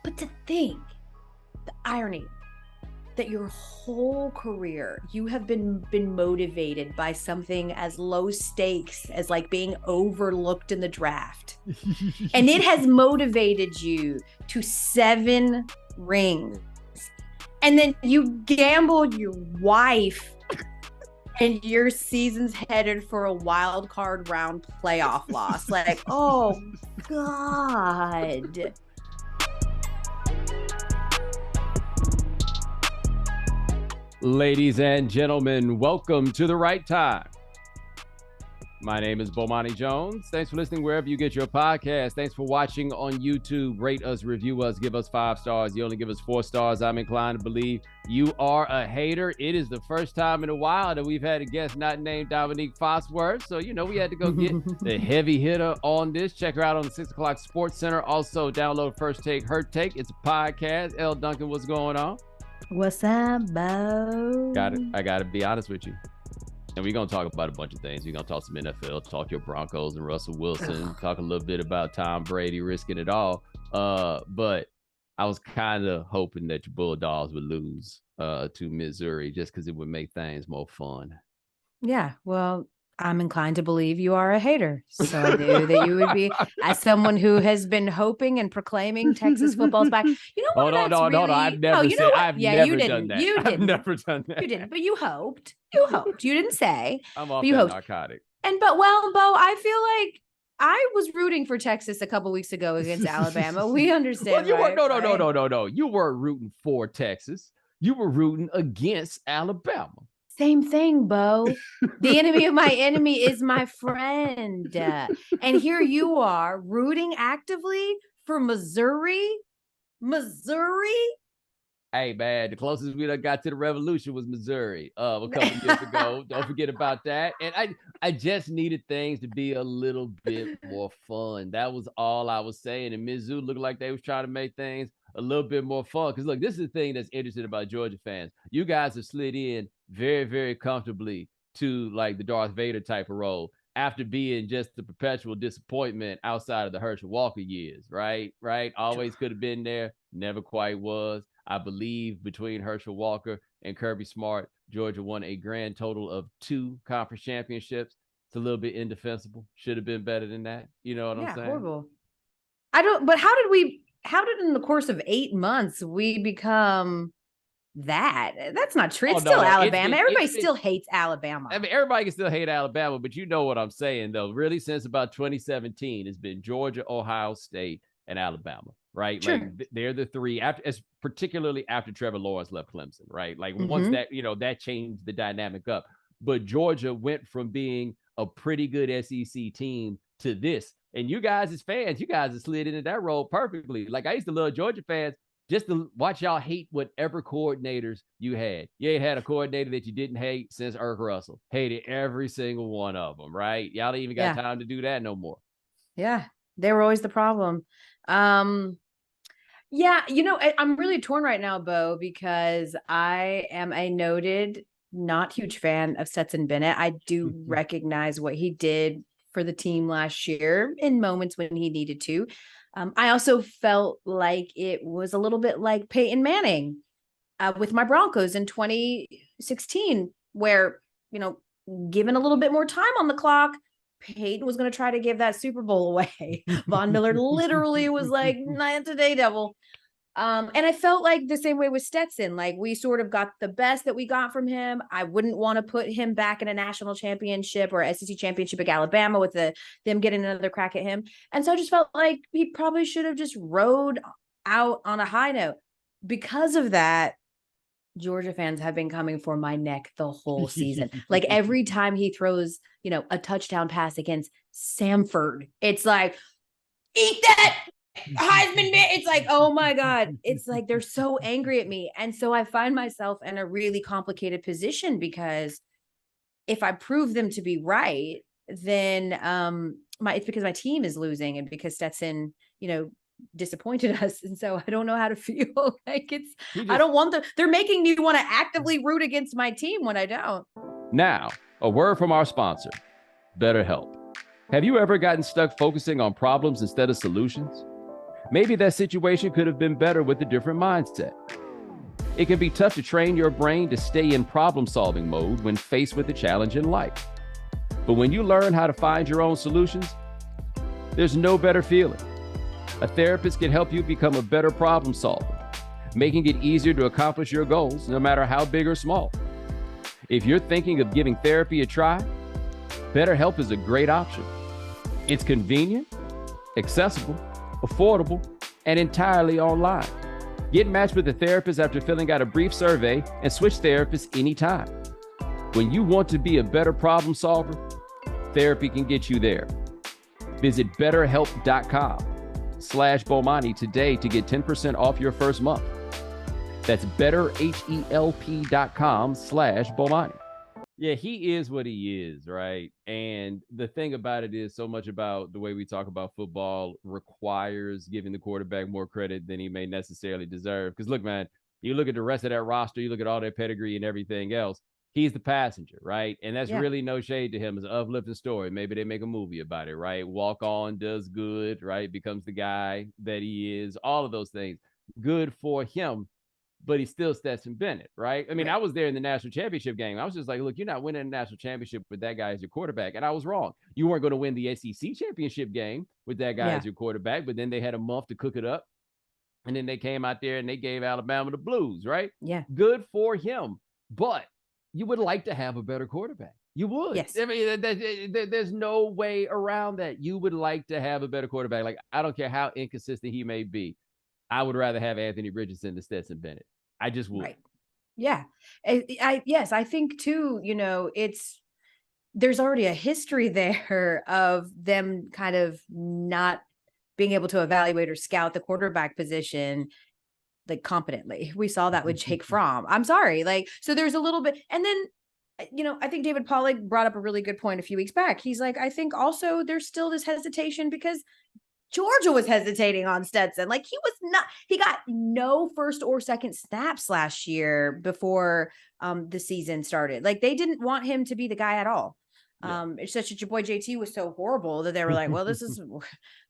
But to think, the irony that your whole career you have been motivated by something as low stakes as like being overlooked in the draft. And it has motivated you to 7 rings. And then you gambled your wife and your season's headed for a wild card round playoff loss. Like, oh God. Ladies and gentlemen, welcome to The Right Time. My name is Bomani Jones. Thanks for listening wherever you get your podcast. Thanks for watching on YouTube. Rate us, review us, give us 5 stars. You only give us 4 stars. I'm inclined to believe you are a hater. It is the first time in a while that we've had a guest not named Dominique Foxworth. So, we had to go get the heavy hitter on this. Check her out on the 6 o'clock Sports Center. Also, download First Take, Her Take. It's a podcast. Elle Duncan, what's going on? What's up, Bo? I gotta be honest with you. And we're gonna talk about a bunch of things. We're gonna talk some NFL, talk your Broncos and Russell Wilson, talk a little bit about Tom Brady risking it all. But I was kind of hoping that your Bulldogs would lose to Missouri just because it would make things more fun. Yeah, well, I'm inclined to believe you are a hater. So I knew that you would be, as someone who has been hoping and proclaiming Texas football's back. You know what? No, I've never said, I've never done that. I've never done that. You didn't, but you hoped. You hoped. You didn't say. I'm off that narcotic. Bo, I feel like I was rooting for Texas a couple weeks ago against Alabama. We understand. Well, no. You weren't rooting for Texas. You were rooting against Alabama. Same thing, Bo. The enemy of my enemy is my friend. And here you are rooting actively for Missouri. Hey, man, the closest we done got to the revolution was Missouri a couple years ago. Don't forget about that. And I just needed things to be a little bit more fun. That was all I was saying. And Mizzou looked like they was trying to make things a little bit more fun. Because, look, this is the thing that's interesting about Georgia fans. You guys have slid in very, very comfortably to, like, the Darth Vader type of role after being just the perpetual disappointment outside of the Herschel Walker years, right? Always could have been there, never quite was. I believe between Herschel Walker and Kirby Smart, Georgia won a grand total of 2 conference championships. It's a little bit indefensible. Should have been better than that. You know what I'm saying? Horrible. But how did in the course of 8 months we become that? That's not true. It's still Alabama. Everybody still hates Alabama. I mean, everybody can still hate Alabama, but you know what I'm saying, though. Really, since about 2017, it's been Georgia, Ohio State, and Alabama. Right. Sure. Like they're the 3 particularly after Trevor Lawrence left Clemson. Right. Like once that, that changed the dynamic up. But Georgia went from being a pretty good SEC team to this. And you guys as fans, you guys have slid into that role perfectly. Like I used to love Georgia fans just to watch y'all hate whatever coordinators you had. You ain't had a coordinator that you didn't hate since Irk Russell. Hated every single one of them. Right. Y'all ain't even got time to do that no more. Yeah. They were always the problem. I'm really torn right now, Bo, because I am a noted, not huge fan of Stetson Bennett. I do recognize what he did for the team last year in moments when he needed to. I also felt like it was a little bit like Peyton Manning with my Broncos in 2016, where, given a little bit more time on the clock, Peyton was going to try to give that Super Bowl away. Von Miller literally was like, not today, devil. And I felt like the same way with Stetson. Like we sort of got the best that we got from him. I wouldn't want to put him back in a national championship or SEC championship at Alabama with them getting another crack at him. And so I just felt like he probably should have just rode out on a high note. Because of that, Georgia fans have been coming for my neck the whole season. Like every time he throws, a touchdown pass against Samford, it's like, eat that Heisman bit. It's like, oh my God. It's like, they're so angry at me. And so I find myself in a really complicated position because if I prove them to be right, then it's because my team is losing and because Stetson, disappointed us. And so I don't know how to feel. Like I don't want they're making me want to actively root against my team when I don't. Now, a word from our sponsor, BetterHelp. Have you ever gotten stuck focusing on problems instead of solutions? Maybe that situation could have been better with a different mindset. It can be tough to train your brain to stay in problem-solving mode when faced with a challenge in life. But when you learn how to find your own solutions, there's no better feeling. A therapist can help you become a better problem solver, making it easier to accomplish your goals, no matter how big or small. If you're thinking of giving therapy a try, BetterHelp is a great option. It's convenient, accessible, affordable, and entirely online. Get matched with a therapist after filling out a brief survey and switch therapists anytime. When you want to be a better problem solver, therapy can get you there. Visit betterhelp.com/Bomani today to get 10% off your first month. That's betterhelp.com/Bomani. Yeah, he is what he is, right? And the thing about it is, so much about the way we talk about football requires giving the quarterback more credit than he may necessarily deserve. Because look, man, you look at the rest of that roster, you look at all their pedigree and everything else, he's the passenger, right? And that's really no shade to him. It's an uplifting story. Maybe they make a movie about it, right? Walk on, does good, right? Becomes the guy that he is, all of those things. Good for him. But he's still Stetson Bennett, right? I mean, I was there in the national championship game. I was just like, look, you're not winning a national championship with that guy as your quarterback. And I was wrong. You weren't going to win the SEC championship game with that guy as your quarterback. But then they had a month to cook it up. And then they came out there and they gave Alabama the blues, right? Yeah. Good for him. But you would like to have a better quarterback. You would. Yes. I mean, there's no way around that. You would like to have a better quarterback. Like, I don't care how inconsistent he may be. I would rather have Anthony Richardson than Stetson Bennett. I just would. Right. Yeah. Yes, I think too, there's already a history there of them kind of not being able to evaluate or scout the quarterback position like competently. We saw that with Jake Fromm. I'm sorry. So there's a little bit, and then, I think David Pollack brought up a really good point a few weeks back. He's like, I think also there's still this hesitation because Georgia was hesitating on Stetson. He got no first or second snaps last year before the season started. They didn't want him to be the guy at all. Yeah. It's such that your boy JT was so horrible that they were like, well, this is,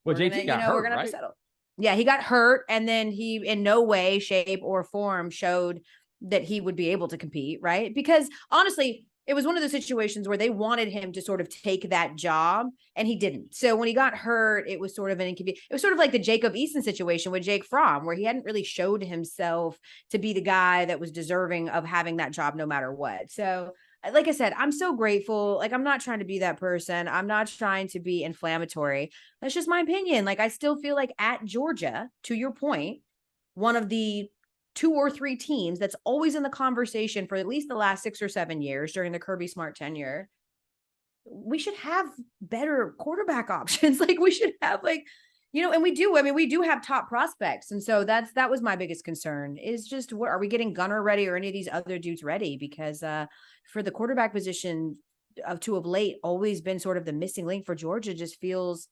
JT got hurt, we're going to have right? to settle. Yeah, he got hurt. And then he in no way, shape or form showed that he would be able to compete. Right. Because honestly, it was one of the situations where they wanted him to sort of take that job and he didn't. So when he got hurt, it was sort of an inconvenience. It was sort of like the Jacob Eason situation with Jake Fromm, where he hadn't really showed himself to be the guy that was deserving of having that job no matter what. So like I said, I'm so grateful. I'm not trying to be that person. I'm not trying to be inflammatory. That's just my opinion. I still feel like at Georgia, to your point, one of the 2 or 3 teams that's always in the conversation for at least the last 6 or 7 years during the Kirby Smart tenure, we should have better quarterback options. We should have and we do. I mean, we do have top prospects. And so that was my biggest concern is just what are we getting Gunner ready or any of these other dudes ready? Because for the quarterback position of late always been sort of the missing link for Georgia just feels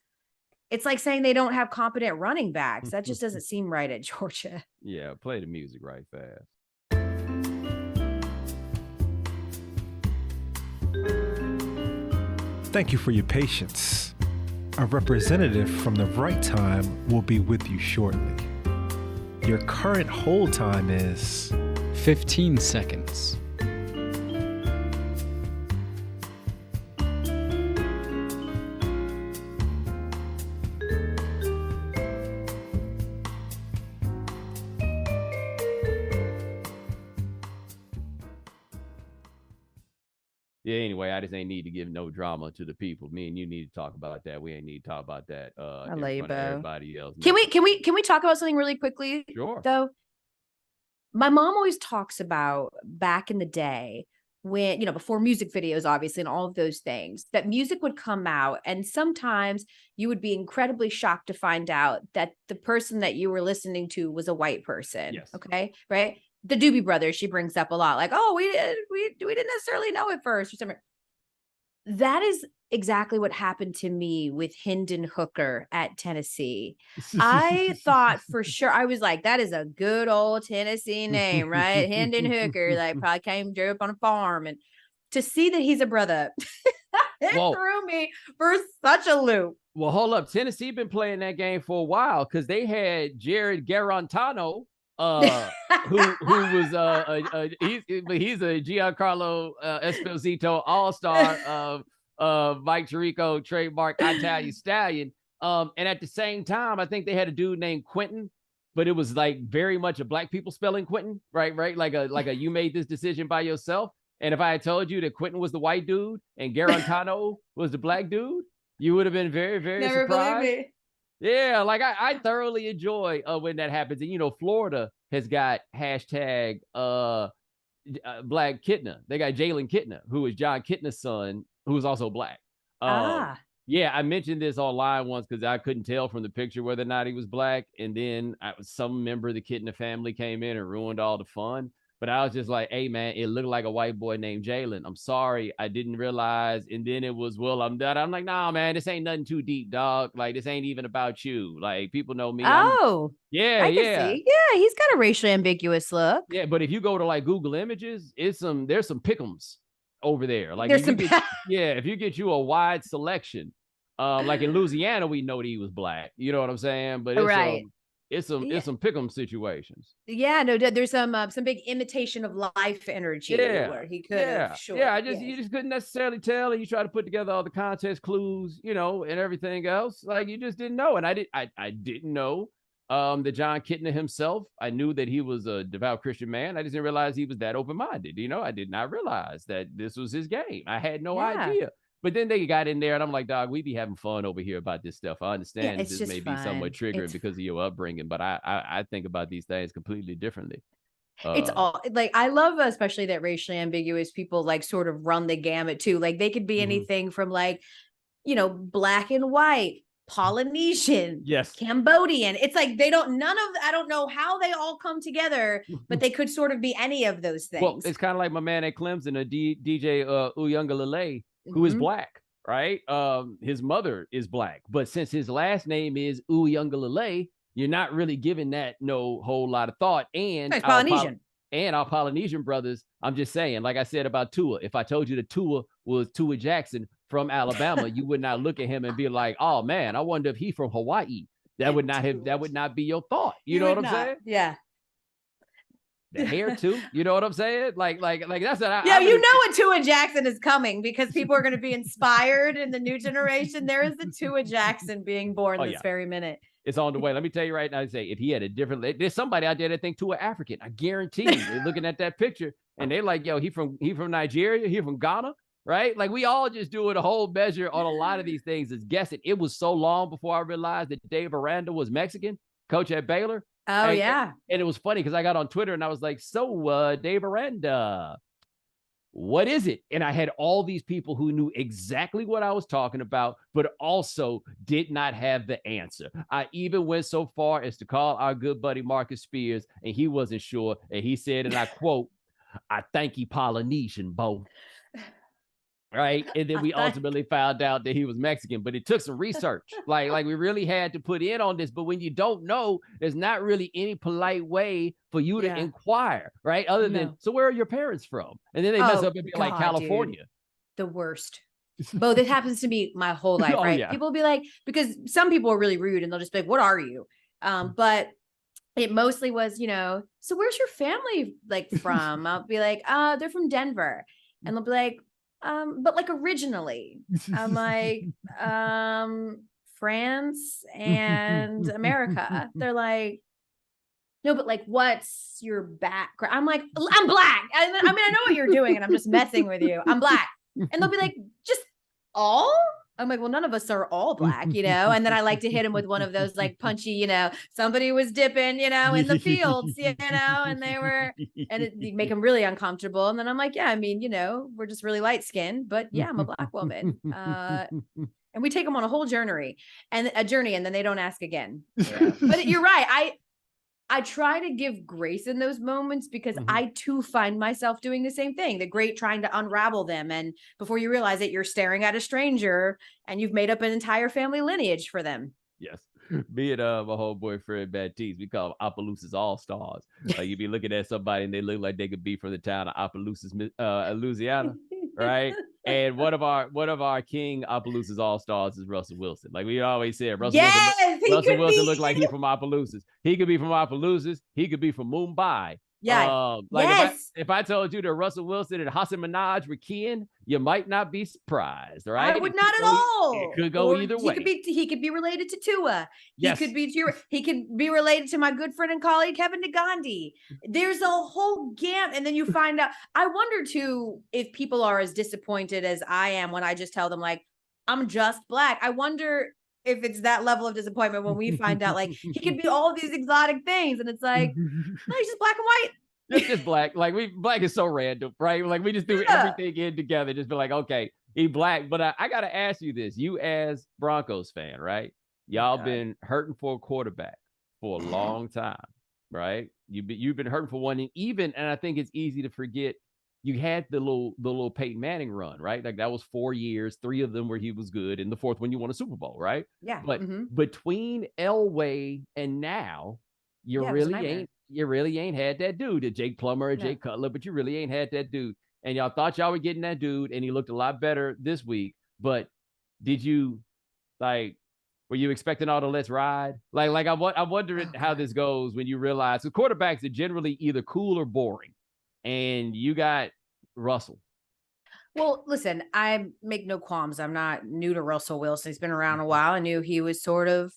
it's like saying they don't have competent running backs. That just doesn't seem right at Georgia. Yeah, play the music right fast. Thank you for your patience. A representative from the right time will be with you shortly. Your current hold time is 15 seconds. Yeah, anyway, I just ain't need to give no drama to the people. Me and you need to talk about that. We ain't need to talk about that I love you, Bo. Everybody else. Can we talk about something really quickly? Sure. Though my mom always talks about back in the day when, before music videos, obviously, and all of those things, that music would come out. And sometimes you would be incredibly shocked to find out that the person that you were listening to was a white person. Yes. Okay. Right. The Doobie Brothers, she brings up a lot, we didn't necessarily know at first or something. That is exactly what happened to me with Hendon Hooker at Tennessee. I thought for sure, I was like, that is a good old Tennessee name, right? Hendon Hooker, probably drove up on a farm. And to see that he's a brother, It Whoa. threw me for such a loop. Well, hold up. Tennessee been playing that game for a while because they had Jared Garantano, who was he's a Giancarlo Esposito All-Star Mike Tirico trademark Italian stallion. And at the same time, I think they had a dude named Quentin, but it was like very much a black people spelling Quentin, right? Like a you made this decision by yourself. And if I had told you that Quentin was the white dude and Garantano was the black dude, you would have been very, very Never surprised. believe me. Yeah, like I thoroughly enjoy when that happens. And, you know, Florida has got hashtag Black Kitna. They got Jalen Kitna, who is John Kitna's son, who is also black. Yeah, I mentioned this online once because I couldn't tell from the picture whether or not he was black. And then some member of the Kitna family came in and ruined all the fun. But I was just like, hey, man, it looked like a white boy named Jalen. I'm sorry. I didn't realize. And then it was, well, I'm done. I'm like, nah, man, this ain't nothing too deep, dog. Like, this ain't even about you. Like, people know me. Yeah. I can see. Yeah, he's got a racially ambiguous look. Yeah, but if you go to like Google Images, there's some pick'ems over there. Like, there's if you get you a wide selection, like in Louisiana, we know that he was black. You know what I'm saying? But it's some pick'em situations. Yeah, no, there's some big imitation of life energy where he could have. You just couldn't necessarily tell, and you try to put together all the context clues, you know, and everything else. Like, you just didn't know, and I didn't know that John Kitna himself. I knew that he was a devout Christian man. I just didn't realize he was that open-minded. You know, I did not realize that this was his game. I had no idea. But then they got in there, and I'm like, dog, we be having fun over here about this stuff. I understand this may be somewhat triggering because of your upbringing, but I think about these things completely differently. It's all like, I love especially that racially ambiguous people like sort of run the gamut too. Like, they could be anything from like, you know, black and white, Polynesian, Cambodian. It's like I don't know how they all come together, but they could sort of be any of those things. Well, it's kind of like my man at Clemson, DJ Uiagalelei, who is black, right? His mother is black, but since his last name is Uiagalelei, you're not really giving that no whole lot of thought. And Polynesian. And our Polynesian brothers, I'm just saying, like I said about Tua, if I told you that Tua was Tua Jackson from Alabama, you would not look at him and be like, oh man, I wonder if he's from Hawaii. That would not be your thought. You know what I'm saying? Yeah. The hair too. You know what I'm saying? Like that's what you know what Tua Jackson is coming, because people are going to be inspired in the new generation. There is the Tua Jackson being born this very minute. It's on the way. Let me tell you right now, if he had a different, there's somebody out there that think Tua African. I guarantee you, they're looking at that picture and they're like, yo, he from Nigeria, he from Ghana, right? Like, we all just doing a whole measure on a lot of these things as guessing. It was so long before I realized that Dave Aranda was Mexican, coach at Baylor. Oh, and it was funny because I got on Twitter and I was like, so Dave Aranda, what is it? And I had all these people who knew exactly what I was talking about, but also did not have the answer. I even went so far as to call our good buddy Marcus Spears, and he wasn't sure. And he said, and I quote, I think he Polynesian, Bo. Right. And then we ultimately found out that he was Mexican, but it took some research. Like we really had to put in on this. But when you don't know, there's not really any polite way for you to inquire, right? Other than, so where are your parents from? And then they mess up and be like, California. Dude. The worst. Bo, this happens to me my whole life, right? Yeah. People will be like, because some people are really rude and they'll just be like, what are you? But it mostly was, you know, so where's your family like from? I'll be like, they're from Denver. And they'll be like, but like originally, I'm like, France and America. They're like, no, but like, what's your background? I'm like, I'm black. I mean, I know what you're doing and I'm just messing with you. I'm black. And they'll be like, just all? I'm like, well, none of us are all black, you know? And then I like to hit him with one of those like punchy, you know, somebody was dipping, you know, in the fields, you know, and you make them really uncomfortable. And then I'm like, yeah, I mean, you know, we're just really light skinned, but yeah, I'm a black woman. And we take them on a whole journey, and then they don't ask again. Yeah. But you're right. I try to give grace in those moments because I too find myself doing the same thing, the great trying to unravel them. And before you realize it, you're staring at a stranger and you've made up an entire family lineage for them. Yes. Me and my whole boyfriend Baptiste, we call them Opelousas All-Stars. Like, you be looking at somebody and they look like they could be from the town of Opelousas, Louisiana, right? And one of our King Opelousas All-Stars is Russell Wilson. Like we always said, Russell Wilson looked like he from Opelousas. He could be from Opelousas. He could be from Mumbai. Yeah. If I told you that Russell Wilson and Hassan Minaj were kin, you might not be surprised, right? I would not at all. It could go either way. He could be related to Tua. Yes. He could be related to my good friend and colleague Kevin Nagandi. There's a whole gamut, and then you find out. I wonder too if people are as disappointed as I am when I just tell them like I'm just black. I wonder if it's that level of disappointment when we find out like he could be all these exotic things, and it's like, no, he's just black and white. It's just black. Like black is so random, right? Like we just do everything in together. Just be like, okay, he black. But I gotta ask you this: you as Broncos fan, right? Y'all been hurting for a quarterback for a long time, right? You've been hurting for one, and I think it's easy to forget. You had the little Peyton Manning run, right? Like that was 4 years, 3 of them where he was good, and the 4th one you won a Super Bowl, right? Yeah. But between Elway and now, you really ain't had that dude, a Jake Plummer, a Jake Cutler, but you really ain't had that dude. And y'all thought y'all were getting that dude, and he looked a lot better this week. But did you were you expecting all the let's ride? I'm wondering how this goes when you realize the quarterbacks are generally either cool or boring. And you got Russell. Well, listen, I make no qualms. I'm not new to Russell Wilson. He's been around a while. I knew he was sort of,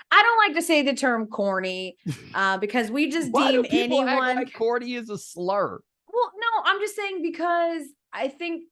I don't like to say the term corny because we just deem anyone act like corny is a slur. Well, no, I'm just saying because I think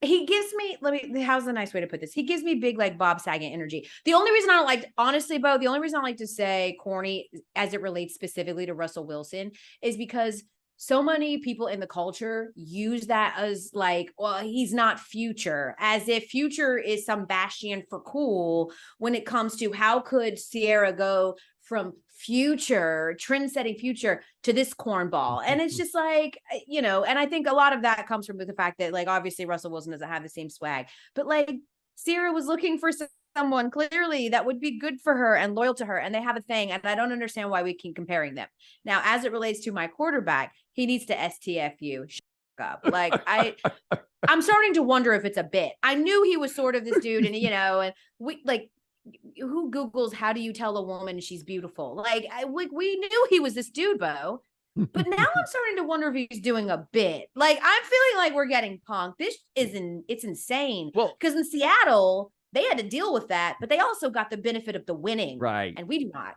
he gives me, how's the nice way to put this? He gives me big, like Bob Saget energy. The only reason I don't like, honestly, Bo, the only reason I like to say corny as it relates specifically to Russell Wilson is because so many people in the culture use that as like, well, he's not Future, as if Future is some bastion for cool when it comes to how could Sierra go from Future, trend-setting Future to this cornball. And it's just like, and I think a lot of that comes from the fact that like, obviously Russell Wilson doesn't have the same swag, but like Sierra was looking for someone clearly that would be good for her and loyal to her. And they have a thing. And I don't understand why we keep comparing them. Now, as it relates to my quarterback, he needs to STFU. Shut up. Like I'm starting to wonder if it's a bit. I knew he was sort of this dude and, and we like, who Googles how do you tell a woman she's beautiful? Like we knew he was this dude, Bo, but now I'm starting to wonder if he's doing a bit. Like I'm feeling like we're getting punked. It's insane. Well, because in Seattle, they had to deal with that, but they also got the benefit of the winning. Right. And we do not.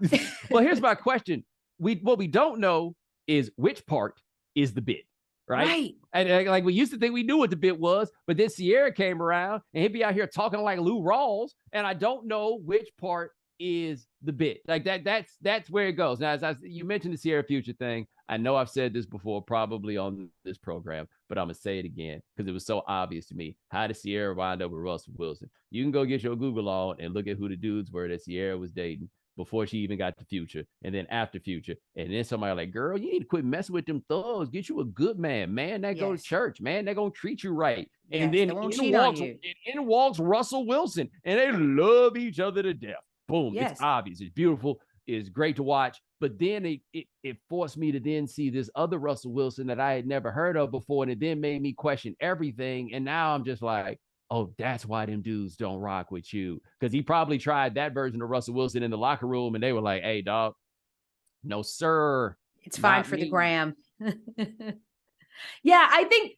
Well, here's my question. What we don't know is which part is the bit. Right. And like we used to think we knew what the bit was, but then Sierra came around and he'd be out here talking like Lou Rawls. And I don't know which part is the bit. Like that's where it goes. Now, you mentioned the Sierra Future thing. I know I've said this before, probably on this program, but I'm going to say it again because it was so obvious to me. How did Sierra wind up with Russell Wilson? You can go get your Google on and look at who the dudes were that Sierra was dating before she even got to Future, and then after Future, and then somebody like, girl, you need to quit messing with them thugs. Get you a good man that go to church, man, that gonna treat you right. And then in walks Russell Wilson, and they love each other to death. Boom, It's obvious, it's beautiful, it's great to watch. But then it forced me to then see this other Russell Wilson that I had never heard of before, and it then made me question everything. And now I'm just like, oh, that's why them dudes don't rock with you. Because he probably tried that version of Russell Wilson in the locker room, and they were like, hey, dog, no, sir. It's fine for the gram. Yeah, I think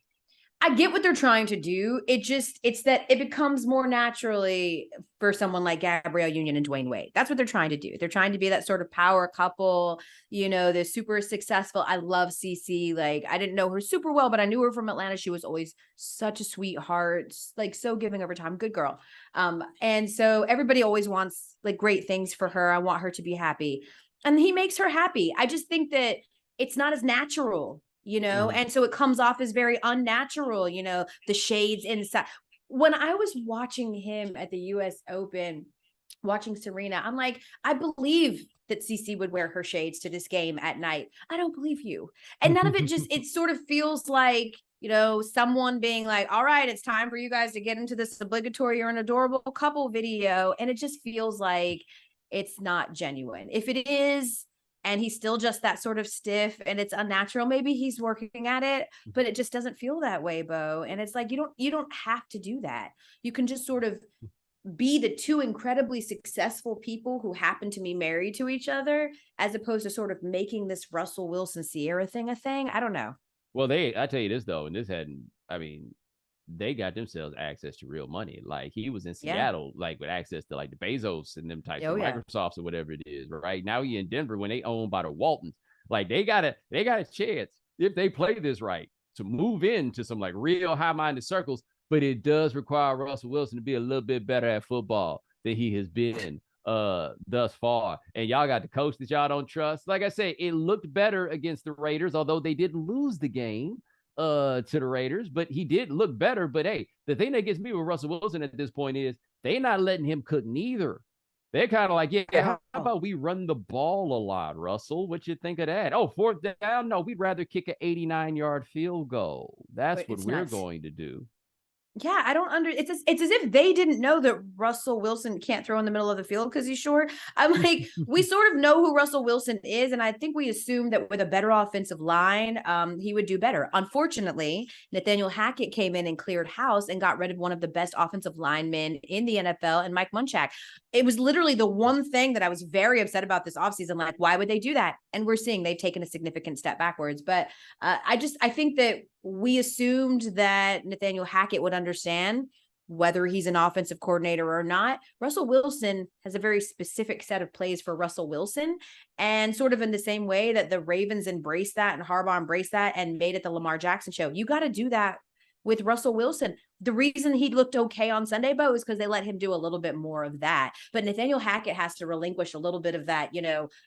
I get what they're trying to do. It's that it becomes more naturally for someone like Gabrielle Union and Dwayne Wade. That's what they're trying to do. They're trying to be that sort of power couple, they're super successful. I love CeCe. Like, I didn't know her super well, but I knew her from Atlanta. She was always such a sweetheart, like so giving over time. Good girl. And so everybody always wants like great things for her. I want her to be happy. And he makes her happy. I just think that it's not as natural. And so it comes off as very unnatural, the shades inside. When I was watching him at the US Open, watching Serena, I'm like, I believe that CeCe would wear her shades to this game at night. I don't believe you. And none of it it sort of feels like, someone being like, all right, it's time for you guys to get into this obligatory You're an Adorable Couple video. And it just feels like it's not genuine. If it is, and he's still just that sort of stiff and it's unnatural. Maybe he's working at it, but it just doesn't feel that way, Bo. And it's like, you don't have to do that. You can just sort of be the two incredibly successful people who happen to be married to each other, as opposed to sort of making this Russell Wilson Sierra thing a thing. I don't know. Well, I tell you this though, and they got themselves access to real money. Like he was in Seattle, like with access to like the Bezos and them types of Microsofts or whatever it is. Right now, he in Denver when they owned by the Waltons. Like they got a chance if they play this right to move into some like real high-minded circles. But it does require Russell Wilson to be a little bit better at football than he has been thus far. And y'all got the coach that y'all don't trust. Like I say, it looked better against the Raiders, although they did lose the game to the Raiders, but he did look better. But hey, the thing that gets me with Russell Wilson at this point is they're not letting him cook neither. They're kind of like, how about we run the ball a lot, Russell? What you think of that? Oh, fourth down? No, we'd rather kick an 89-yard field goal. That's what we're going to do. Yeah, I don't it's as if they didn't know that Russell Wilson can't throw in the middle of the field because he's short. I'm like, we sort of know who Russell Wilson is, and I think we assumed that with a better offensive line, he would do better. Unfortunately, Nathaniel Hackett came in and cleared house and got rid of one of the best offensive linemen in the NFL, and Mike Munchak. It was literally the one thing that I was very upset about this offseason. Like, why would they do that? And we're seeing they've taken a significant step backwards. But I think that we assumed that Nathaniel Hackett would understand whether he's an offensive coordinator or not. Russell Wilson has a very specific set of plays for Russell Wilson. And sort of in the same way that the Ravens embraced that and Harbaugh embraced that and made it the Lamar Jackson show, you got to do that with Russell Wilson. The reason he looked okay on Sunday, Bo, is because they let him do a little bit more of that. But Nathaniel Hackett has to relinquish a little bit of that,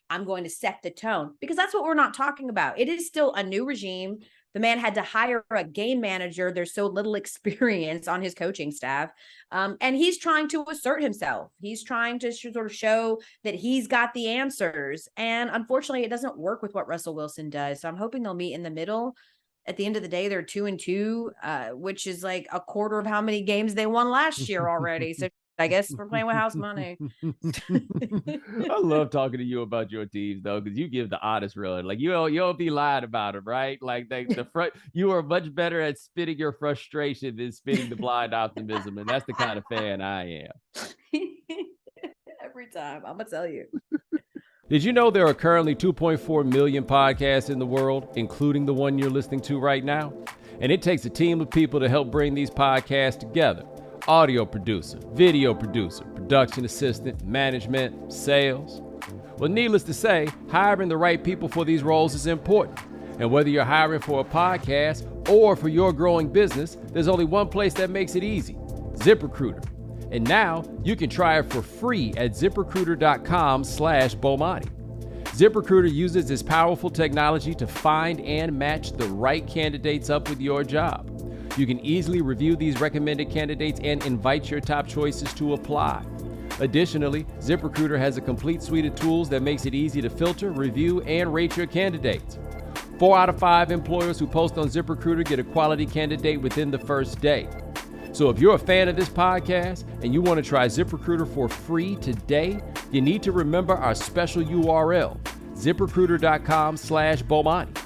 I'm going to set the tone, because that's what we're not talking about. It is still a new regime. The man had to hire a game manager. There's so little experience on his coaching staff. And he's trying to assert himself. He's trying to sort of show that he's got the answers. And unfortunately, it doesn't work with what Russell Wilson does. So I'm hoping they'll meet in the middle. At the end of the day, they're 2-2, which is like a quarter of how many games they won last year already. So I guess we're playing with house money. I love talking to you about your teams though, because you give the honest run. Like you don't be lying about them, right? Like the front, you are much better at spitting your frustration than spitting the blind optimism, and that's the kind of fan I am. Every time, I'm gonna tell you. Did you know there are currently 2.4 million podcasts in the world, including the one you're listening to right now? And it takes a team of people to help bring these podcasts together. Audio producer, video producer, production assistant, management, sales. Well, needless to say, hiring the right people for these roles is important. And whether you're hiring for a podcast or for your growing business, there's only one place that makes it easy: ZipRecruiter. And now you can try it for free at ZipRecruiter.com/Bomani. ZipRecruiter uses this powerful technology to find and match the right candidates up with your job. You can easily review these recommended candidates and invite your top choices to apply. Additionally, ZipRecruiter has a complete suite of tools that makes it easy to filter, review, and rate your candidates. 4 out of 5 employers who post on ZipRecruiter get a quality candidate within the first day. So if you're a fan of this podcast and you want to try ZipRecruiter for free today, you need to remember our special URL, ZipRecruiter.com/Bomani.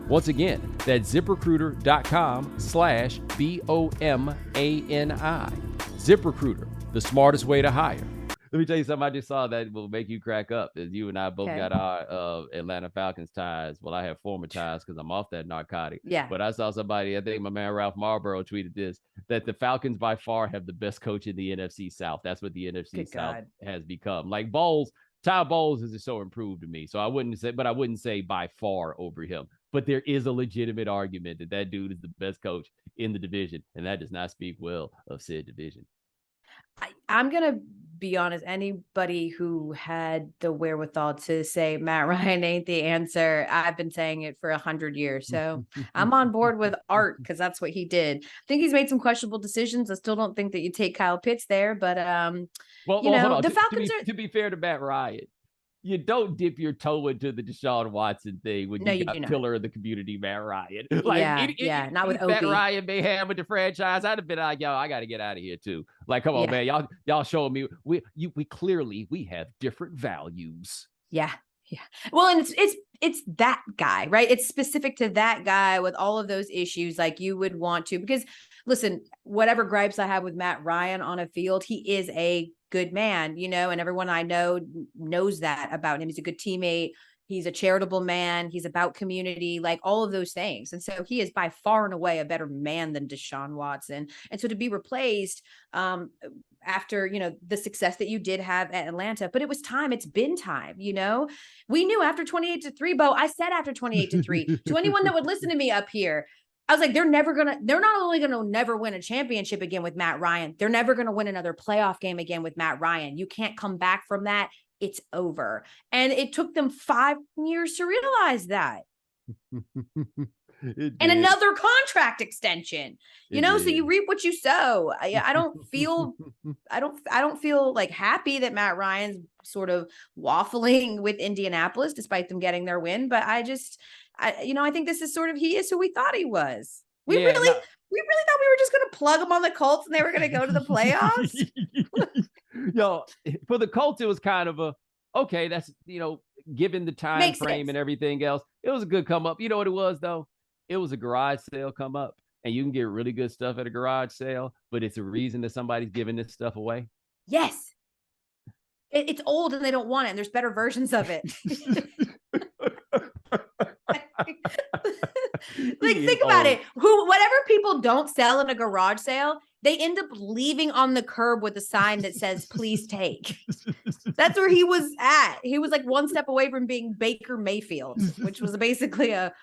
Once again, that's ZipRecruiter.com/BOMANI. ZipRecruiter, the smartest way to hire. Let me tell you something I just saw that will make you crack up. As you and I both got our Atlanta Falcons ties. Well, I have former ties because I'm off that narcotic. Yeah. But I saw somebody, I think my man Ralph Marlboro tweeted this, that the Falcons by far have the best coach in the NFC South. That's what the NFC South has become. Like Ty Bowles is just so improved to me. So I wouldn't say by far over him. But there is a legitimate argument that dude is the best coach in the division. And that does not speak well of said division. I'm going to be honest. Anybody who had the wherewithal to say Matt Ryan ain't the answer, I've been saying it for 100 years. So I'm on board with Art because that's what he did. I think he's made some questionable decisions. I still don't think that you take Kyle Pitts there, but hold on. The Falcons to be fair to Matt Ryan, you don't dip your toe into the Deshaun Watson thing when you got pillar of the community, Matt Ryan. Like, not with Matt Ryan may have with the franchise. I'd have been like, yo, I got to get out of here too. Like, come on, man, y'all showing me we clearly have different values. Yeah, Yeah. Well, and it's that guy, right? It's specific to that guy with all of those issues. Like you would want to, because listen, whatever gripes I have with Matt Ryan on a field, he is a good man, and everyone I know knows that about him. He's a good teammate. He's a charitable man. He's about community, like all of those things. And so he is by far and away a better man than Deshaun Watson. And so to be replaced after, the success that you did have at Atlanta, but it was time. It's been time, we knew after 28-3, Bo, I said after 28-3 to anyone that would listen to me up here, I was like, they're not only going to never win a championship again with Matt Ryan, they're never going to win another playoff game again with Matt Ryan. You can't come back from that. It's over. And it took them 5 years to realize that. And another contract extension, so you reap what you sow. I don't feel like happy that Matt Ryan's sort of waffling with Indianapolis despite them getting their win. But I think this is sort of, he is who we thought he was. We really thought we were just going to plug him on the Colts and they were going to go to the playoffs. For the Colts, it was kind of okay, that's, given the time frame and everything else, it was a good come up. You know what it was, though? It was a garage sale come up, and you can get really good stuff at a garage sale, but it's a reason that somebody's giving this stuff away. Yes. It's old and they don't want it, and there's better versions of it. Think about it. Whatever people don't sell in a garage sale, they end up leaving on the curb with a sign that says, please take. That's where he was at. He was like one step away from being Baker Mayfield, which was basically a,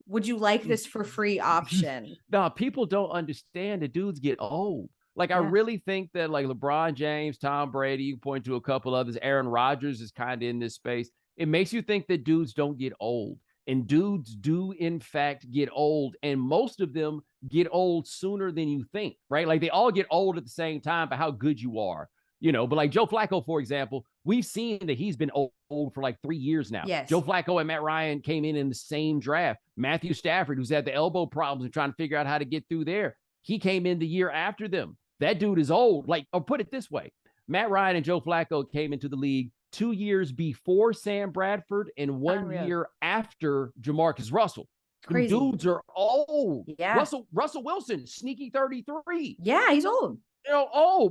would you like this for free option? No, people don't understand that dudes get old. Like, I really think that like LeBron James, Tom Brady, you point to a couple others, Aaron Rodgers is kind of in this space. It makes you think that dudes don't get old. And dudes do, in fact, get old. And most of them get old sooner than you think, right? Like, they all get old at the same time by how good you are, But like Joe Flacco, for example, we've seen that he's been old for like 3 years now. Yes. Joe Flacco and Matt Ryan came in the same draft. Matthew Stafford, who's had the elbow problems and trying to figure out how to get through there, he came in the year after them. That dude is old. Like, or put it this way, Matt Ryan and Joe Flacco came into the league 2 years before Sam Bradford and 1 year after Jamarcus Russell. Crazy. The dudes are old. Yeah. Russell Wilson, sneaky 33. Yeah, he's old.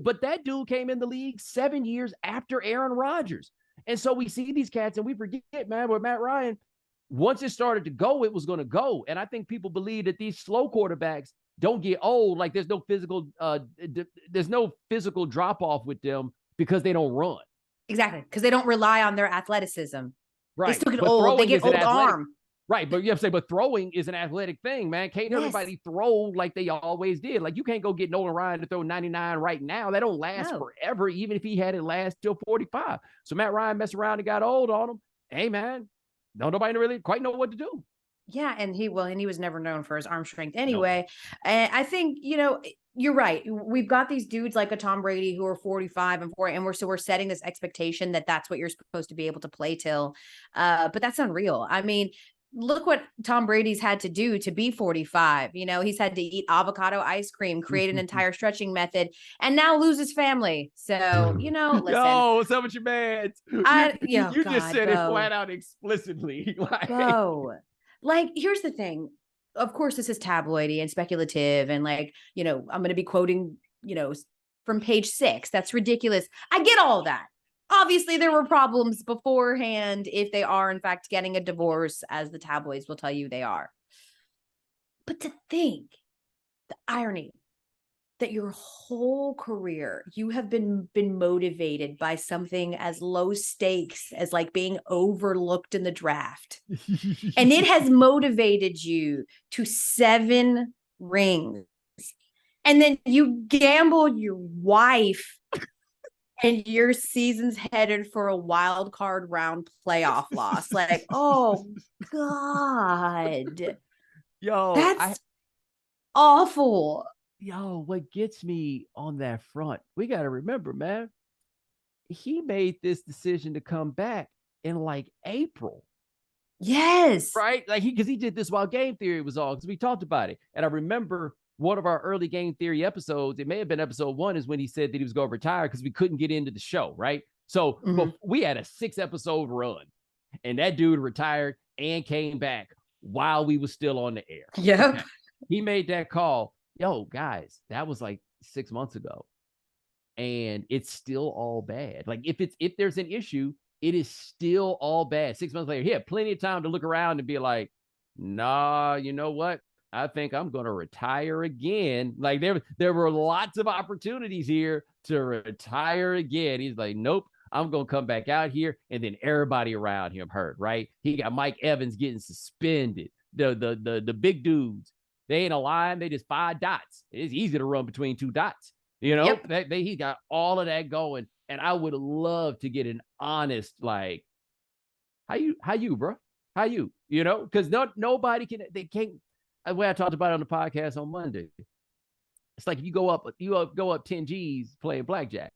But that dude came in the league 7 years after Aaron Rodgers. And so we see these cats and we forget, man, with Matt Ryan, once it started to go, it was going to go. And I think people believe that these slow quarterbacks don't get old. Like there's no physical drop off with them because they don't run. Exactly. Because they don't rely on their athleticism. Right. They still get old. They get old arm. Right. But you have to say, but throwing is an athletic thing, man. Can't everybody throw like they always did? Like you can't go get Nolan Ryan to throw 99 right now. That don't last forever, even if he had it last till 45. So Matt Ryan messed around and got old on him. Hey, man, nobody really quite know what to do. Yeah. And he was never known for his arm strength anyway. No. And I think, you're right. We've got these dudes like a Tom Brady who are 45 and 40, and we're setting this expectation that that's what you're supposed to be able to play till. But that's unreal. I mean, look what Tom Brady's had to do to be 45. He's had to eat avocado ice cream, create an entire stretching method, and now lose his family. So, listen. Yo, what's up with your man? You just said it flat out explicitly. Like, here's the thing. Of course, this is tabloidy and speculative. And like, I'm going to be quoting, from page 6. That's ridiculous. I get all that. Obviously, there were problems beforehand if they are, in fact, getting a divorce, as the tabloids will tell you they are. But to think, the irony that your whole career, you have been motivated by something as low stakes as like being overlooked in the draft. And it has motivated you to 7 rings. And then you gambled your wife and your season's headed for a wild card round playoff loss. Like, oh God. Yo, that's awful. Yo, what gets me on that front, we got to remember, man, he made this decision to come back in like April. Yes. Right? Like because he did this while game theory was on, because we talked about it. And I remember one of our early game theory episodes, it may have been episode 1, is when he said that he was going to retire because we couldn't get into the show. Right. So we had a 6-episode run. And that dude retired and came back while we were still on the air. Yep. Okay. He made that call. Yo, guys, that was like 6 months ago. And it's still all bad. Like if there's an issue, it is still all bad. 6 months later, he had plenty of time to look around and be like, nah, you know what? I think I'm going to retire again. Like there were lots of opportunities here to retire again. He's like, nope, I'm going to come back out here. And then everybody around him hurt, right? He got Mike Evans getting suspended. The big dudes, they ain't a line. They just 5 dots. It's easy to run between 2 dots. You know, yep. He got all of that going. And I would love to get an honest, like, how you, bro? How you? You know, because nobody they can't. The way I talked about it on the podcast on Monday, it's like if you go up 10 G's playing blackjack,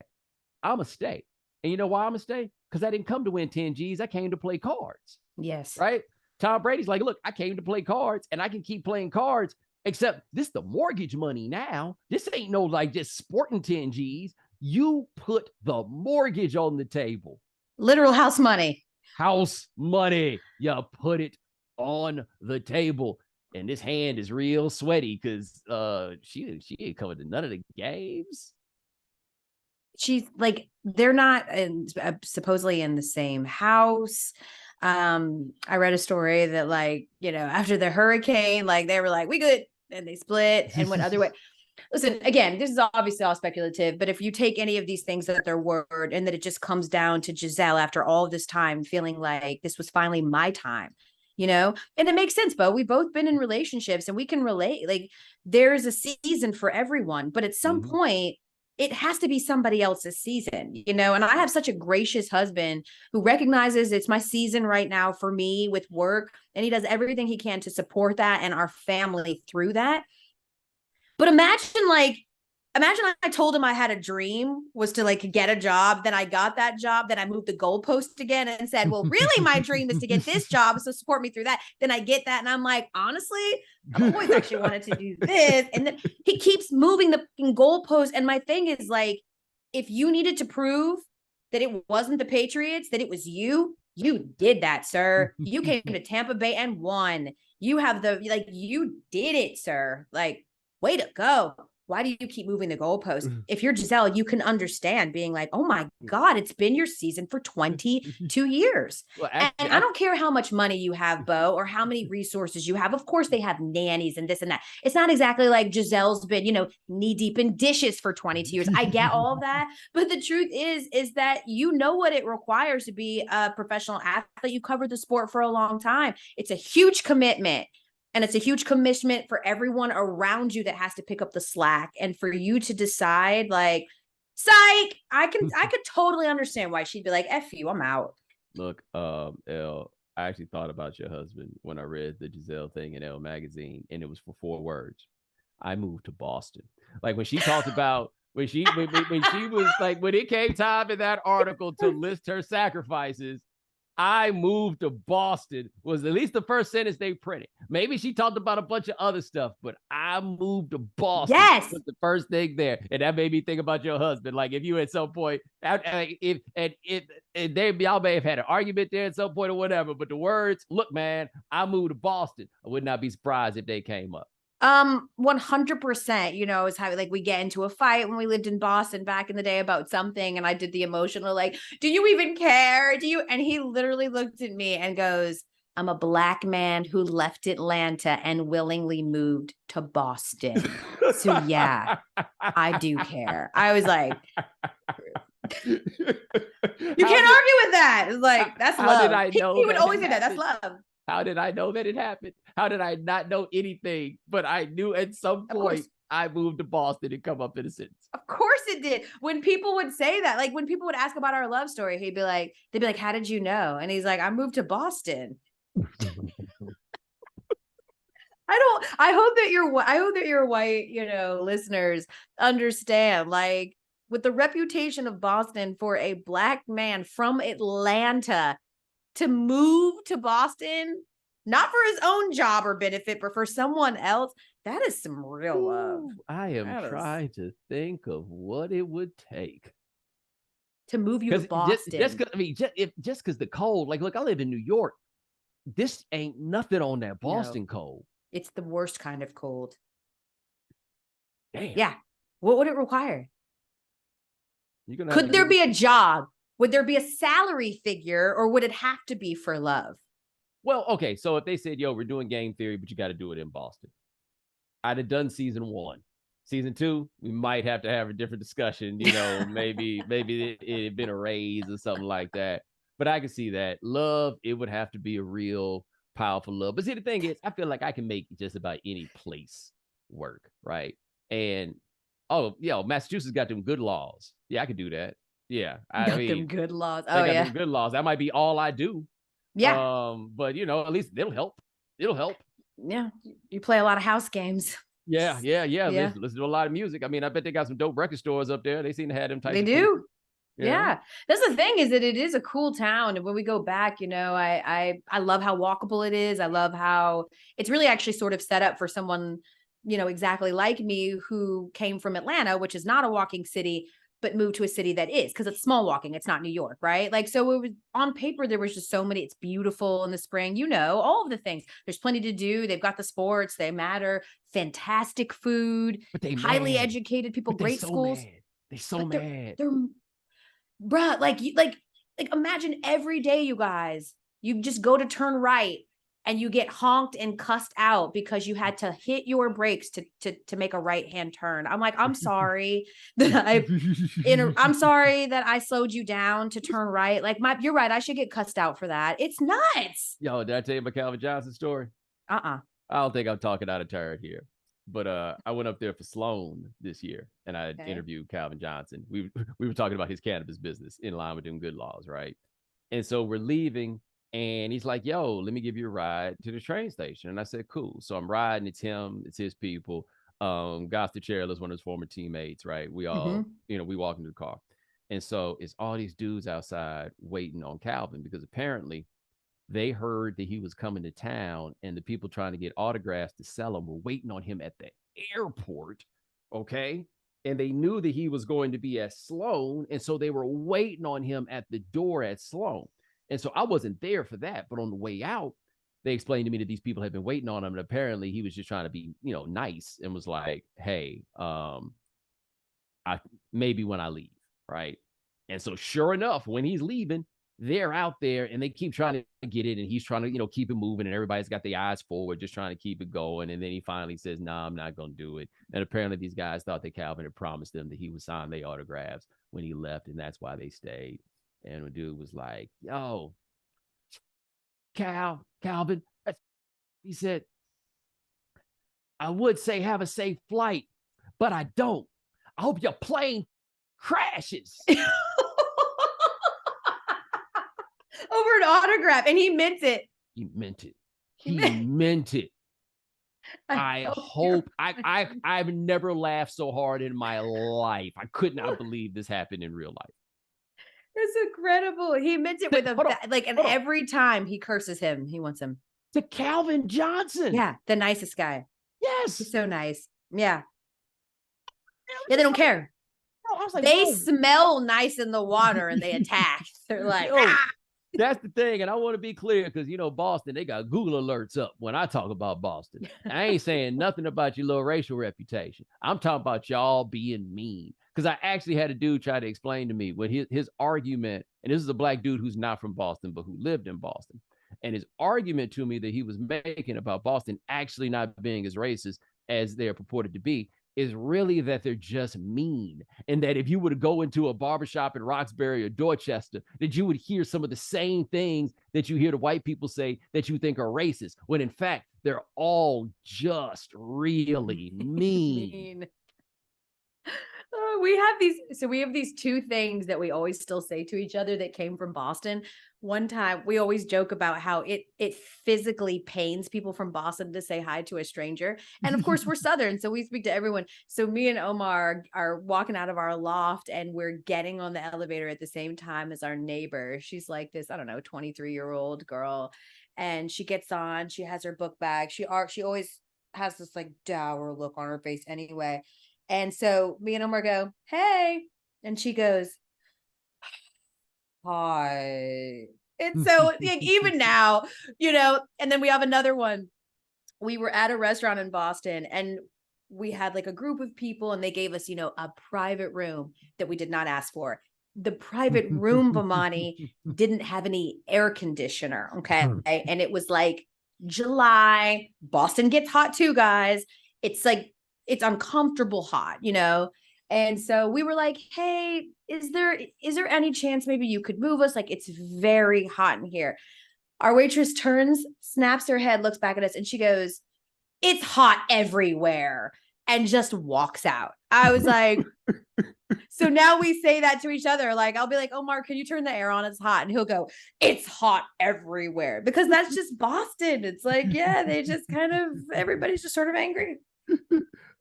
I'ma stay. And you know why I'ma stay? Because I didn't come to win 10 G's. I came to play cards. Yes. Right? Tom Brady's like, look, I came to play cards and I can keep playing cards, except this the mortgage money now. This ain't no like just sporting 10 G's. You put the mortgage on the table. Literal house money. House money. You put it on the table. And this hand is real sweaty because she ain't covered to none of the games. She's like, they're not supposedly in the same house. I read a story that, like, you know, after the hurricane, like they were like, we good. And they split and went other way. Listen, again, this is obviously all speculative, but if you take any of these things at their word and that it just comes down to Giselle after all of this time feeling like this was finally my time, you know, and it makes sense, Bo. We've both been in relationships and we can relate. Like there's a season for everyone, but at some point it has to be somebody else's season, you know, and I have such a gracious husband who recognizes it's my season right now for me with work. And he does everything he can to support that and our family through that. But imagine I told him I had a dream was to like get a job. Then I got that job. Then I moved the goalpost again and said, well, really my dream is to get this job. So support me through that. Then I get that. And I'm like, honestly, I've always actually wanted to do this. And then he keeps moving the goalpost. And my thing is like, if you needed to prove that it wasn't the Patriots, that it was you did that, sir. You came to Tampa Bay and won. You have you did it, sir. Like, way to go. Why do you keep moving the goalpost? If you're Giselle, you can understand being like, oh my God, it's been your season for 22 years. Well, and I don't care how much money you have, Bo, or how many resources you have. Of course, they have nannies and this and that. It's not exactly like Giselle's been, you know, knee deep in dishes for 22 years. I get all of that. But the truth is that you know what it requires to be a professional athlete. You covered the sport for a long time. It's a huge commitment. And it's a huge commitment for everyone around you that has to pick up the slack. And for you to decide, like, psych, I could totally understand why she'd be like, F you, I'm out. Look, Elle, I actually thought about your husband when I read the Giselle thing in Elle magazine, and it was for 4 words. I moved to Boston. Like when she talked about when she was like, when it came time in that article to list her sacrifices, I moved to Boston was at least the first sentence they printed. Maybe she talked about a bunch of other stuff, but I moved to Boston. Yes, was the first thing there, and that made me think about your husband. Like if you at some point, y'all may have had an argument there at some point or whatever, but the words, "Look, man, I moved to Boston," I would not be surprised if they came up. 100%, you know, is how like we get into a fight when we lived in Boston back in the day about something. And I did the emotional, like, do you even care? Do you? And he literally looked at me and goes, I'm a Black man who left Atlanta and willingly moved to Boston. So yeah, I do care. I was like, you can't argue with that. It's like, that's love. How did I know he would always say that. That's love. How did I know that it happened? How did I not know anything? But I knew at some point I moved to Boston and come up in a sentence. Of course it did. When people would say that, like when people would ask about our love story, they'd be like, how did you know? And he's like, I moved to Boston. I hope that your white, you know, listeners understand, like with the reputation of Boston for a Black man from Atlanta to move to Boston, not for his own job or benefit, but for someone else, that is some real love. I am trying to think of what it would take to move you to Boston. Just because the cold, like, look, I live in New York. This ain't nothing on that Boston cold. It's the worst kind of cold. Damn. Yeah. What would it require? Could there be a job? Would there be a salary figure, or would it have to be for love? Well, okay. So if they said, yo, we're doing game theory, but you got to do it in Boston, I'd have done season 1. Season 2, we might have to have a different discussion. Maybe it had been a raise or something like that. But I can see that. Love, it would have to be a real powerful love. But see, the thing is, I feel like I can make just about any place work, right? And, Massachusetts got them good laws. Yeah, I could do that. Yeah. I mean, them good laws. Them good laws. That might be all I do. Yeah. But, at least it'll help. It'll help. Yeah. You play a lot of house games. Yeah. Listen to a lot of music. I mean, I bet they got some dope record stores up there. They seem to have them types They of do. people. Yeah. That's the thing, is that it is a cool town. And when we go back, I love how walkable it is. I love how it's really actually sort of set up for someone, exactly like me, who came from Atlanta, which is not a walking city, but moved to a city that is, because it's small walking. It's not New York, right? Like, so it was on paper, there was just so many. It's beautiful in the spring, all of the things. There's plenty to do. They've got the sports, they matter. Fantastic food, but they highly educated people, great schools. They're so mad. They're bruh, like imagine every day, you guys, you just go to turn right and you get honked and cussed out because you had to hit your brakes to make a right-hand turn. I'm like, I'm sorry that I'm sorry that I slowed you down to turn right. Like, you're right. I should get cussed out for that. It's nuts. Yo, did I tell you my Calvin Johnson story? I don't think I'm talking out of turn here. But I went up there for Sloan this year, and I interviewed Calvin Johnson. We were talking about his cannabis business in line with them good laws, right? And so we're leaving, and he's like, yo, let me give you a ride to the train station. And I said, cool. So I'm riding. It's him. It's his people. Goster Chairless, one of his former teammates, right? We all, we walk into the car. And so it's all these dudes outside waiting on Calvin, because apparently they heard that he was coming to town, and the people trying to get autographs to sell him were waiting on him at the airport. Okay. And they knew that he was going to be at Sloan. And so they were waiting on him at the door at Sloan. And so I wasn't there for that. But on the way out, they explained to me that these people had been waiting on him. And apparently he was just trying to be, nice, and was like, hey, maybe when I leave. Right. And so sure enough, when he's leaving, they're out there and they keep trying to get it. And he's trying to, keep it moving, and everybody's got their eyes forward, just trying to keep it going. And then he finally says, nah, I'm not going to do it. And apparently these guys thought that Calvin had promised them that he would sign their autographs when he left. And that's why they stayed. And the dude was like, yo, Calvin, he said, I would say have a safe flight, but I don't. I hope your plane crashes. Over an autograph, and he meant it. He meant it. I hope I've never laughed so hard in my life. I could not believe this happened in real life. It's incredible. He meant it with every time he curses him, he wants him. To Calvin Johnson. Yeah, the nicest guy. Yes. He's so nice. Yeah. Yeah, they don't care. I was like, they smell nice in the water and they attack. They're like, That's the thing. And I want to be clear, because, Boston, they got Google alerts up when I talk about Boston. I ain't saying nothing about your little racial reputation. I'm talking about y'all being mean. Because I actually had a dude try to explain to me what his argument, and this is a black dude who's not from Boston, but who lived in Boston. And his argument to me that he was making about Boston actually not being as racist as they're purported to be is really that they're just mean. And that if you were to go into a barbershop in Roxbury or Dorchester, that you would hear some of the same things that you hear the white people say that you think are racist, when in fact, they're all just really mean. We have these two things that we always still say to each other that came from Boston. One time we always joke about how it physically pains people from Boston to say hi to a stranger. And of course we're Southern, so we speak to everyone. So me and Omar are walking out of our loft and we're getting on the elevator at the same time as our neighbor. She's like this, 23-year-old girl. And she gets on, she has her book bag. She always has this like dour look on her face anyway. And so me and Omar go, hey. And she goes, hot. And so like, even now, and then we have another one. We were at a restaurant in Boston and we had like a group of people and they gave us, a private room that we did not ask for. The private room, Bomani, didn't have any air conditioner. Okay. And it was like July. Boston gets hot too, guys. It's like, it's uncomfortable hot, And so we were like, hey, is there any chance maybe you could move us? Like, it's very hot in here. Our waitress turns, snaps her head, looks back at us, and she goes, it's hot everywhere, and just walks out. I was like, so now we say that to each other. Like, I'll be like, oh, Mark, can you turn the air on? It's hot. And he'll go, it's hot everywhere. Because that's just Boston. It's like, yeah, they just kind of, everybody's just sort of angry.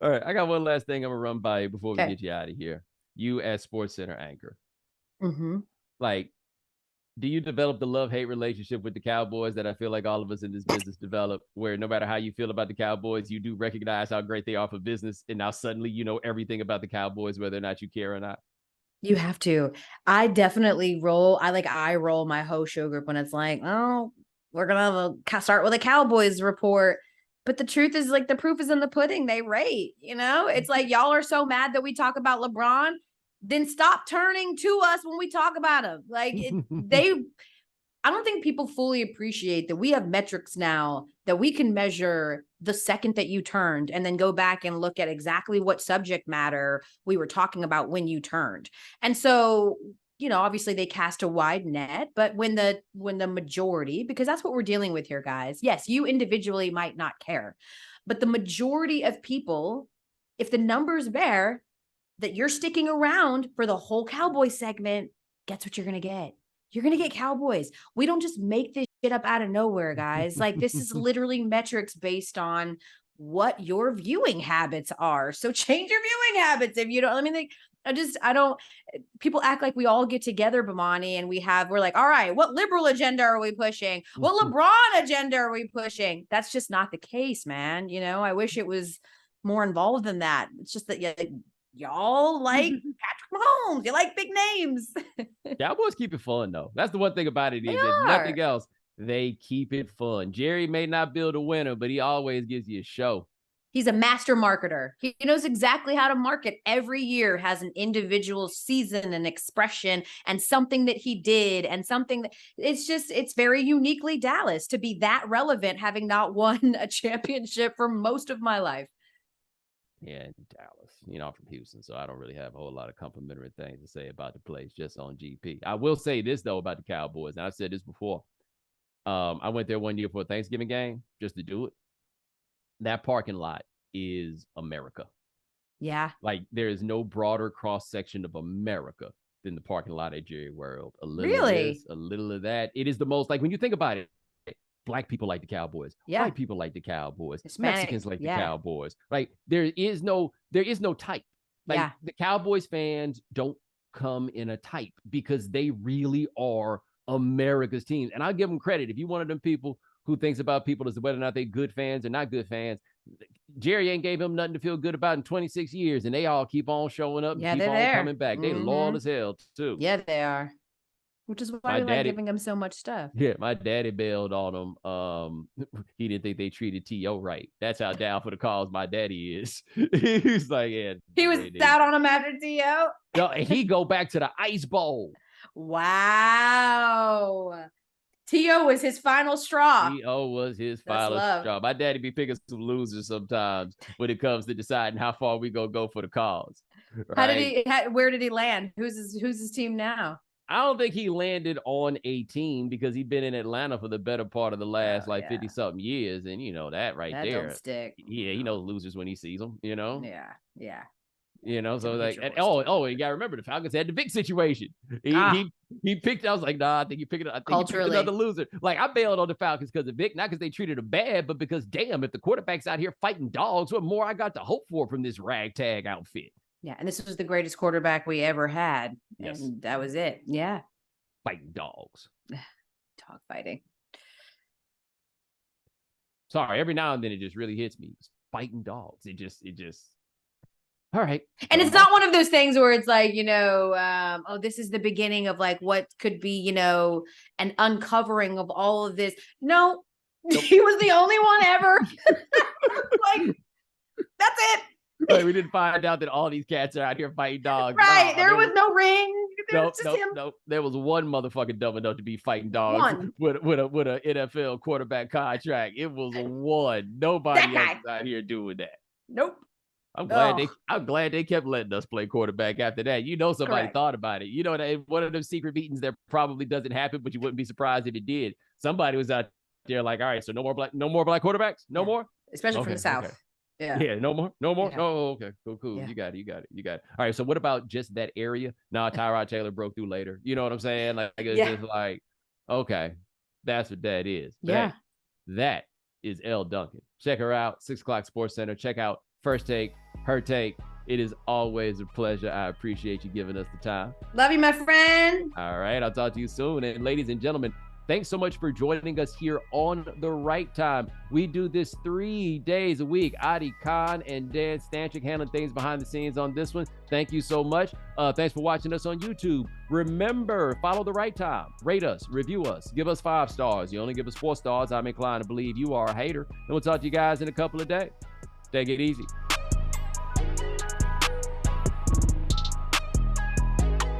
All right. I got one last thing I'm going to run by you before we get you out of here. You as SportsCenter anchor. Like, do you develop the love-hate relationship with the Cowboys that I feel like all of us in this business develop, where no matter how you feel about the Cowboys, you do recognize how great they are for business, and now suddenly you know everything about the Cowboys, whether or not you care or not? You have to. I definitely roll. I roll my whole show group when it's like, oh, we're going to start with a Cowboys report. But the truth is, like, the proof is in the pudding. They rate, It's like, y'all are so mad that we talk about LeBron. Then stop turning to us when we talk about him. Like I don't think people fully appreciate that we have metrics now that we can measure the second that you turned and then go back and look at exactly what subject matter we were talking about when you turned. And so, obviously they cast a wide net, but when the majority, because that's what we're dealing with here, guys. Yes, you individually might not care, but the majority of people, if the numbers bear that you're sticking around for the whole Cowboy segment, guess what you're going to get? You're going to get Cowboys. We don't just make this shit up out of nowhere, guys. Like, this is literally metrics based on what your viewing habits are. So change your viewing habits if you don't. People act like we all get together, Bomani, and we're like, all right, what liberal agenda are we pushing? What LeBron agenda are we pushing? That's just not the case, man. I wish it was more involved than that. It's just that y'all like Patrick Mahomes. You like big names. Cowboys keep it fun, though. That's the one thing about it. If nothing else, they keep it fun. Jerry may not build a winner, but he always gives you a show. He's a master marketer. He knows exactly how to market. Every year has an individual season and expression and something that he did and something that it's very uniquely Dallas to be that relevant, having not won a championship for most of my life. Yeah, Dallas. I'm from Houston, so I don't really have a whole lot of complimentary things to say about the place just on GP. I will say this, though, about the Cowboys, and I've said this before. I went there one year for a Thanksgiving game just to do it. That parking lot is America. Yeah. Like, there is no broader cross-section of America than the parking lot at Jerry World. A little really? of this, a little of that. It is the most, like, when you think about it, Black people like the Cowboys. Yeah. White people like the Cowboys. Hispanic, Mexicans like the Cowboys. Like, there is no type. Like, the Cowboys fans don't come in a type because they really are America's team. And I'll give them credit. If you're one of them people who thinks about people as whether or not they're good fans or not good fans, Jerry ain't gave him nothing to feel good about in 26 years, and they all keep on showing up and keep on coming back. They loyal as hell, too. Yeah, they are. Which is why we like giving him so much stuff. Yeah, my daddy bailed on him. He didn't think they treated T.O. right. That's how down for the cause my daddy is. He's like, yeah. He was out on him after T.O.? No, and he go back to the Ice Bowl. Wow. T.O. was his final straw. T.O. was his final straw. My daddy be picking some losers sometimes when it comes to deciding how far we gonna go for the cause. Right? Where did he land? Who's his team now? I don't think he landed on a team because he'd been in Atlanta for the better part of the last 50-something years. And that there. Don't stick. Yeah, he knows losers when he sees them, Yeah. So like, and you gotta remember the Falcons had the big situation. He picked, I was like, nah, I think he picked another loser. Like, I bailed on the Falcons because of Vic, not because they treated him bad, but because damn, if the quarterback's out here fighting dogs, what more I got to hope for from this ragtag outfit? Yeah, and this was the greatest quarterback we ever had. Yes. And that was it. Yeah. Fighting dogs. Dog fighting. Sorry, every now and then it just really hits me. It's fighting dogs. It just All right. And it's not one of those things where it's like, this is the beginning of like what could be, an uncovering of all of this. No, nope. He was the only one ever. Like, that's it. Like, we didn't find out that all these cats are out here fighting dogs. Right. There was no ring. Nope. There was one motherfucking dumb enough to be fighting dogs with a NFL quarterback contract. It was one. Nobody else is out here doing that. Nope. I'm glad they kept letting us play quarterback after that. Somebody thought about it. That one of those secret meetings that probably doesn't happen, but you wouldn't be surprised if it did. Somebody was out there like, all right, so no more black quarterbacks, no more, especially from the South. Okay. Yeah, no more. Yeah. Oh, okay, cool. Yeah. You got it. All right, so what about just that area? Nah, Tyrod Taylor broke through later. You know what I'm saying? Like, it's just like, okay, that's what that is. But yeah, that is Elle Duncan. Check her out, 6 o'clock Sports Center. Check out First Take, her take. It is always a pleasure. I appreciate you giving us the time. Love you, my friend. All right, I'll talk to you soon. And ladies and gentlemen, thanks so much for joining us here on The Right Time. We do this 3 days a week. Adi Khan and Dan Stanchik handling things behind the scenes on this one. Thank you so much. Thanks for watching us on YouTube. Remember, follow The Right Time. Rate us, review us, give us 5 stars. You only give us 4 stars, I'm inclined to believe you are a hater. And we'll talk to you guys in a couple of days. Take it easy.